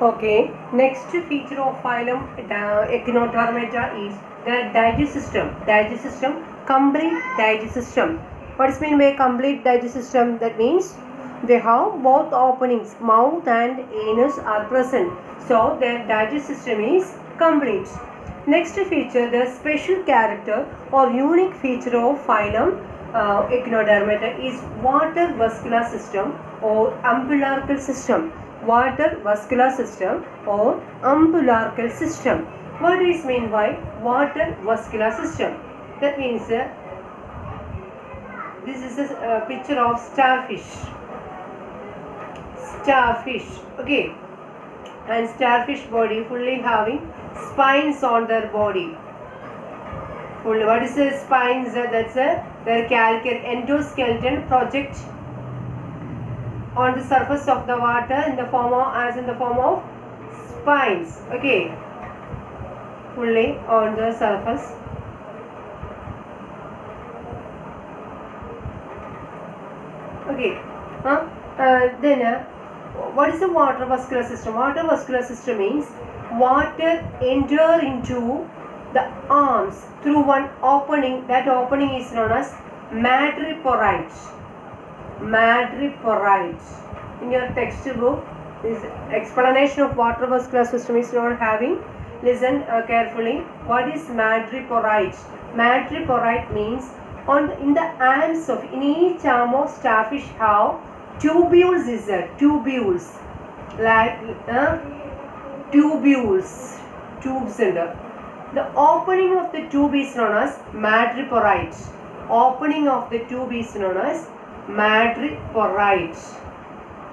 Okay, next feature of phylum Echinodermata is the digest system. Digest system, complete digest system. What is mean by complete digest system? That means they have both openings, mouth and anus are present. So their digest system is complete. Next feature, the special character or unique feature of phylum Echinodermata is water vascular system or umbilical system. Water vascular system or umbilical system. What is meant by water vascular system? That means this is a picture of starfish. Starfish, okay, and starfish body fully having spines on their body. What is the spines? That's their calcaire endoskeleton project on the surface of the water in the form of spines. Okay, fully on the surface. Okay, then what is the water vascular system? Water vascular system means water enter into the arms through one opening. That opening is known as madreporite. Madreporite. In your textbook, this explanation of water vascular system is not having. Listen carefully. What is madreporite? Madreporite means in the arms of in each arm of starfish have tubules is there. Tubules like tubules, tubes in the opening of the tube is known as madreporite. Opening of the tube is known as madreporite.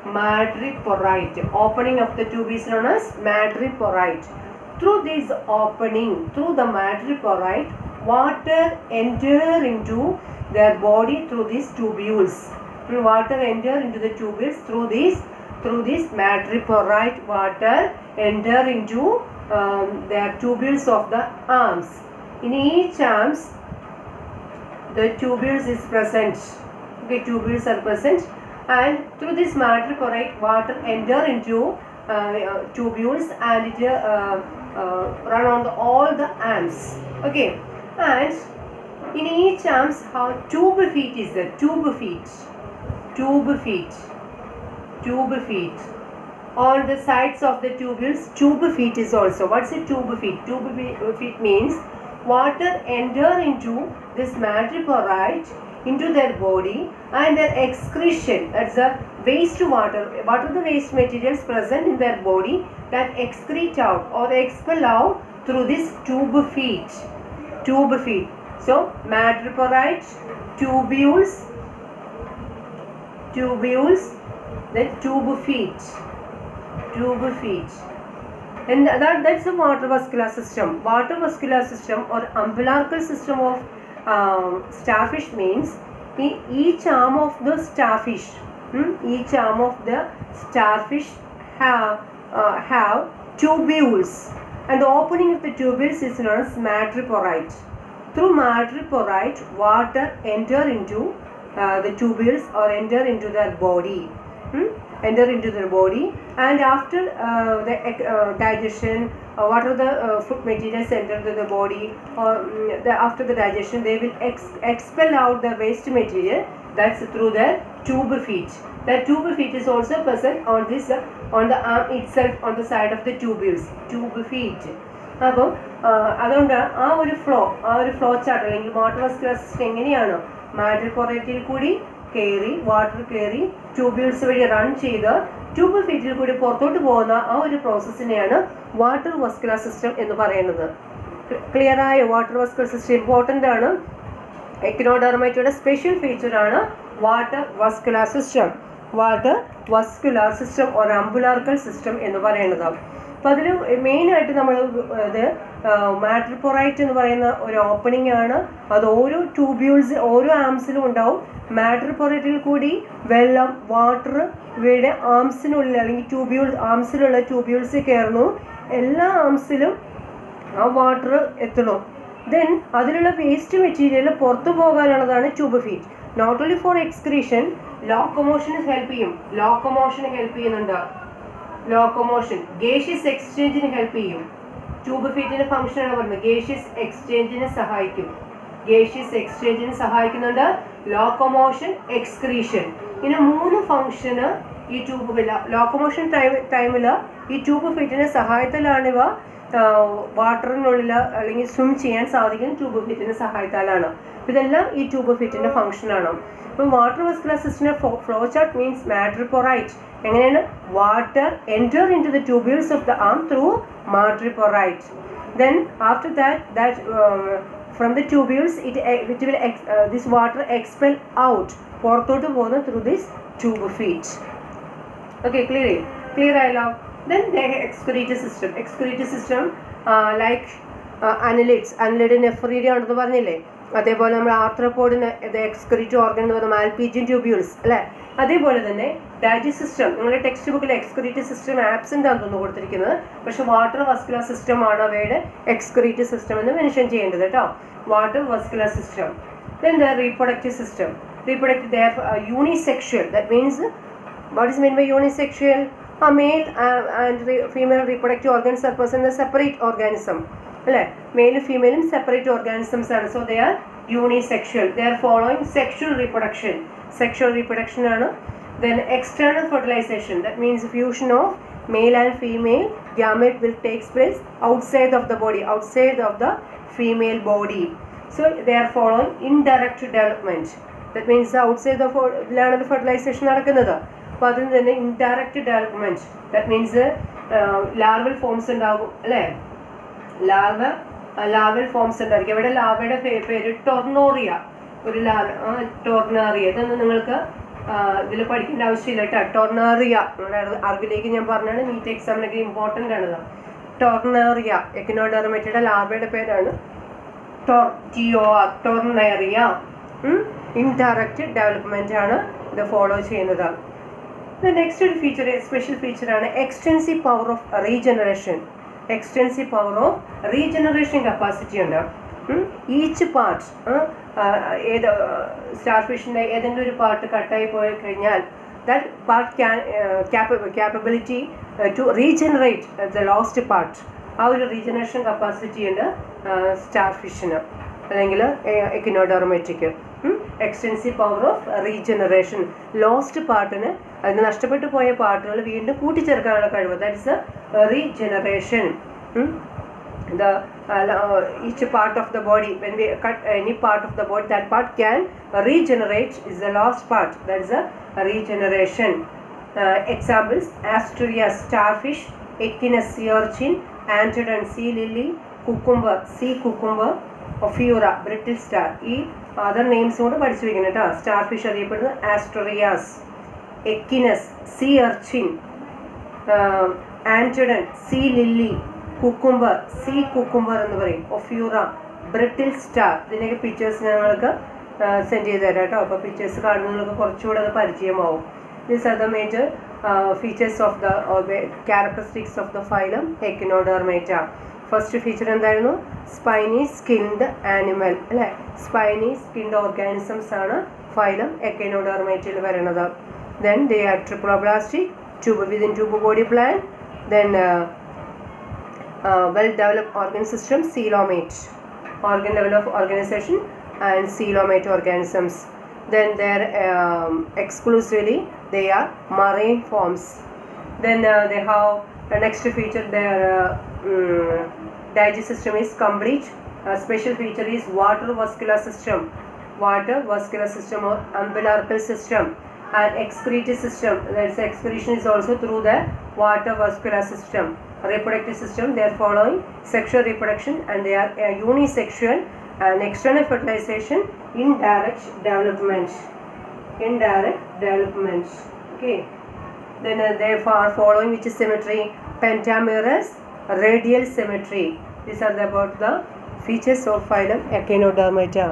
Madreporite. Opening of the tube is known as madreporite. Through this opening, through the madreporite, water enter into their body through these tubules. Water enter into the tubules through this madreporite. Water enter into their tubules of the arms. In each arms, the tubules is present. Okay, tubules are present, and through this madreporite, water enter into tubules and it run on all the arms. Okay, and in each arms how tube feet is there. Tube feet. On the sides of the tubules, tube feet is also. What's a tube feet? Tube feet means water enter into this madreporite into their body and their excretion, that's the waste water. What are the waste materials present in their body that excrete out or expel out through this tube feet. So madreporite, tubules, then tube feet. And that's the water vascular system. Water vascular system or umbilical system of starfish means in each arm of the starfish, have tubules, and the opening of the tubules is known as madreporite. Through madreporite, water enter into the tubules or enter into their body. And after the digestion, what are the food materials enter into the body, or after the digestion they will expel out the waste material. That's through the tube feet. The tube feet is also present on this on the arm itself, on the side of the tubules. Tube feet. അപ്പോൾ അതുകൊണ്ട് ആ ഒരു flow chart അല്ലെങ്കിൽ water vascular system എങ്ങനെയാണ് മാഡ്രിപോറൈറ്റിൽ കൂടി കയറി water കയറി tubules വഴി റൺ ചെയ്ത് ട്യൂബ് ഫീറ്റിൽ കൂടി പുറത്തോട്ട് പോകുന്ന ആ ഒരു പ്രോസസ്സിനെയാണ് വാട്ടർ വാസ്കുലർ സിസ്റ്റം എന്ന് പറയുന്നത്. ക്ലിയർ ആയ? വാട്ടർ വാസ്കുലർ സിസ്റ്റം ഇമ്പോർട്ടൻ്റ് ആണ്. എക്കിനോഡെർമൈറ്റയുടെ സ്പെഷ്യൽ ഫീച്ചറാണ് water vascular system. Water vascular system ഒരു അംബുലാർക്കൽ സിസ്റ്റം എന്ന് പറയുന്നത്. അപ്പോൾ അതിൽ മെയിനായിട്ട് നമ്മൾ ഇത് മാഡ്രിപോറൈറ്റ് എന്ന് പറയുന്ന ഒരു ഓപ്പണിംഗ് ആണ്. അത് ഓരോ ട്യൂബ്യൂൾസ് ഓരോ ആംസിലും ഉണ്ടാവും. മാഡ്രിപോറൈറ്റിൽ കൂടി വെള്ളം വാട്ടർ ഇവയുടെ ആംസിനുള്ളിൽ അല്ലെങ്കിൽ ആംസിലുള്ള ട്യൂബ്യൂൾസിൽ കയറുന്നു. എല്ലാ ആംസിലും ആ വാട്ടർ എത്തണം. ദെൻ അതിലുള്ള വേസ്റ്റ് മെറ്റീരിയൽ പുറത്തു പോകാനുള്ളതാണ് tube feet. Not only for excretion, ലോക്കോമോഷന് ഹെൽപ്പ് ചെയ്യുന്നുണ്ട്. ലോക്കോമോഷൻ, ഗേഷ്യസ് എക്സ്ചേഞ്ചിന് ഹെൽപ്പ് ചെയ്യും. ട്യൂബ് ഫീറ്റിന്റെ ഫംഗ്ഷൻ ആണ് പറയുന്നത്. ഗേഷ്യസ് എക്സ്ചേഞ്ചിനെ സഹായിക്കും. ഗേഷ്യസ് എക്സ്ചേഞ്ചിന് സഹായിക്കുന്നുണ്ട്. Locomotion, excretion. ഇങ്ങനെ 3 ഫംഗ്ഷന് ഈ ട്യൂബ് ലോക്കോമോഷൻ ടൈമിൽ ഈ ട്യൂബ് ഫീറ്റിന്റെ സഹായത്തിലാണ് ഇവ വാട്ടറിനുള്ളിൽ അല്ലെങ്കിൽ സ്വിം ചെയ്യാൻ സാധിക്കുന്ന ട്യൂബ് ഫീറ്റിന്റെ സഹായത്താലാണ്. ഇതെല്ലാം ഈ ട്യൂബ് ഫീറ്റിന്റെ ഫംഗ്ഷനാണ്. ഇപ്പം വാട്ടർ വസ്കുലർ സിസ്റ്റത്തിന്റെ ഫ്ലോ ചാർട്ട് മീൻസ് മാട്രിപ്പോറൈറ്റ്. എങ്ങനെയാണ്? Water enter into the tubules of the arm through madreporite. Then after that from the tubules this water expel out, പുറത്തോട്ട് പോകുന്ന through this tube feet. Okay, clear ആയല്ലോ. Then the excretory system. Excretory system like annelids. Annelid nephridia ആണെന്ന് പറഞ്ഞില്ലേ? അതേപോലെ നമ്മൾ ആർത്രോപോഡിന് ഇത് excretory organ എന്ന് പറയുന്ന മാൽപീജിയൻ ട്യൂബ്യൂൾസ് അല്ലേ? അതേപോലെ തന്നെ ഡൈജസ്റ്റ് സിസ്റ്റം. നിങ്ങളുടെ ടെക്സ്റ്റ് ബുക്കിൽ എക്സ്ക്രീറ്ററി സിസ്റ്റം ആബ്സെൻ്റ് ആണെന്ന് കൊടുത്തിരിക്കുന്നത്. പക്ഷേ വാട്ടർ വസ്കുലർ സിസ്റ്റം ആണ് അവയുടെ എക്സ്ക്രീറ്ററി സിസ്റ്റം എന്ന് മെൻഷൻ ചെയ്യേണ്ടത് കേട്ടോ. Water vascular system. Then the reproductive system. Reproductive, they are unisexual. That means what is meant by unisexual? A male and female reproductive organs are present in a separate organism. അല്ലേ? മെയിലും ഫീമെയിലും separate organisms ആണ്. So they are unisexual. They are following sexual reproduction. Sexual reproduction ആണ്. Then external fertilisation. That means fusion of male and female gamete will takes place outside of the body, outside of the female body. So they are following indirect development. That means outside of the fertilization നടക്കുന്നത്. അപ്പോൾ അതിന് തന്നെ indirect development. That means larval forms ഉണ്ടാകും അല്ലേ? Larval forms ഉണ്ടായിരിക്കും. ഇവിടെ ലാവയുടെ പേര് ടൊർണോറിയ. ഒരു ടോർണേറിയ. ഇതൊന്നും നിങ്ങൾക്ക് ഇതിൽ പഠിക്കേണ്ട ആവശ്യമില്ല കേട്ടോ. ടൊർണേറിയ നിങ്ങളുടെ അറിവിലേക്ക് ഞാൻ പറഞ്ഞാണ്. നീറ്റ് എക്സാമിനൊക്കെ ഇമ്പോർട്ടൻ്റ് ആണ്. ടൊർണേറിയ എക്കിനോഡെർമേറ്റയുടെ ലാർവയുടെ പേരാണ് ടൊർണേറിയ. ഇൻഡയറക്റ്റ് ഡെവലപ്മെൻ്റ് ആണ് ഇത് ഫോളോ ചെയ്യുന്നത്. The next feature, a special feature ആണ് extensive power of regeneration. Extensive power of regeneration capacity ഉണ്ട്. ഈച്ച് പാർട്ട് ഏത് സ്റ്റാർഫിഷിൻ്റെ ഏതെങ്കിലും ഒരു പാർട്ട് കട്ടായി പോയി കഴിഞ്ഞാൽ that part can capability to regenerate the lost part. ആ ഒരു റീജനറേഷൻ കപ്പാസിറ്റി ഉണ്ട് സ്റ്റാർഫിഷിന് അല്ലെങ്കിൽ എക്കിനോഡെർമേറ്റയ്ക്ക്. Extensive power of regeneration. Lost പാർട്ടിന് അതിന് നഷ്ടപ്പെട്ടു പോയ പാർട്ടുകൾ വീണ്ടും കൂട്ടിച്ചേർക്കാനുള്ള കഴിവ്. That is a regeneration. each part of the body, when we cut any part of the body, that part can regenerate is the lost part. That is a regeneration. Examples: Asturias, starfish; Echinus, sea urchin; Antodon, sea lily; cucumber, sea cucumber; Ophiura, brittle star. ഈ other names കൂടെ പഠിച്ചു വയ്ക്കണം കേട്ടോ. Starfish അറിയപ്പെടുന്നത് Asterias, Echinus, sea urchin; Antedon, sea lily; cucumber, sea cucumber എന്ന് പറയും; Ophiura, brittle star. ഇതിൻ്റെയൊക്കെ pictures ഞങ്ങൾക്ക് സെൻഡ് ചെയ്ത് തരാം കേട്ടോ. അപ്പോൾ പിക്ചേഴ്സ് കാണുന്നതിനൊക്കെ കുറച്ചുകൂടെ അത് പരിചയമാവും. These are the major features of the characteristics of the phylum Echinodermata. First feature എന്തായിരുന്നു? സ്പൈനി സ്കിൻഡ് ആനിമൽ അല്ലേ? സ്പൈനി സ്കിൻഡ് ഓർഗാനിസംസ് ആണ് ഫൈലം എക്കൈനോഡെർമേറ്റയിൽ വരുന്നത്. Then they are triploblastic, tube within tube body plan. Then well developed organ system, coelomate, organ level of organization, and coelomate organisms. Then they're exclusively they are marine forms. Then they have the next feature, their digestive system is complete. Special feature is water vascular system, water vascular system or umbilical system, and excretory system. That excretion is also through the water vascular system. Reproductive system, they are following sexual reproduction and they are unisexual, and external fertilization, indirect development, okay. Then they are following which is symmetry, pentamerous, radial symmetry. These are about the features of phylum Echinodermata.